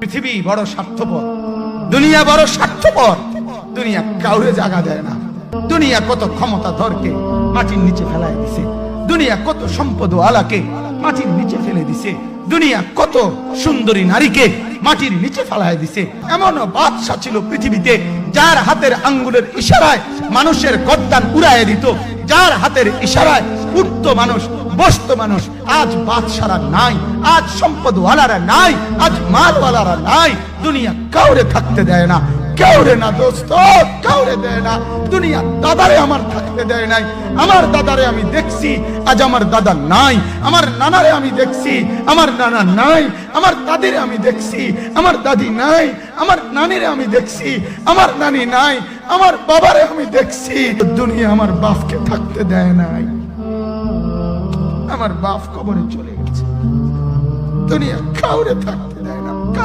পৃথিবী বড় স্বার্থপর, দুনিয়া বড় স্বার্থপর। দুনিয়া কাউরে জায়গা দেয় না। দুনিয়া কত ক্ষমতাধরকে মাটির নিচে ফেলায় দিছে, দুনিয়া কত সম্পদ আলাকে মাটির নিচে ফেলে দিছে, দুনিয়া কত সুন্দরী নারীকে মাটির নিচে ফেলায় দিছে। এমনও বাদশা ছিল পৃথিবীতে যার হাতের আঙ্গুলের ইশারায় মানুষের গর্দান উড়াইয়ে দিত, যার হাতের ইশারায় উঠতো মানুষ, বসতো মানুষ। আজ বাদশারা নাই, আজ সম্পদওয়ালারা নাই, আজ মালওয়ালারা নাই। দুনিয়া কাউরে থাকতে দেয় না, কাউরে না দোস্ত, কাউরে দেয় না। দুনিয়া দাদারে আমার থাকতে দেয় নাই। আমার দাদারে আমি দেখছি, আজ আমার দাদা নাই। আমার নানারে আমি দেখছি, আমার নানা নাই। আমার দাদিরে আমি দেখছি, আমার দাদি নাই। আমার নানিরে আমি দেখছি, আমার নানি নাই। আমার বাবারে আমি দেখছি। দুনিয়া আমার বাপকে থাকতে দেয় নাই। আমার বাপ কবরে চলে গেছে। দুনিয়া কাউরে থাকতে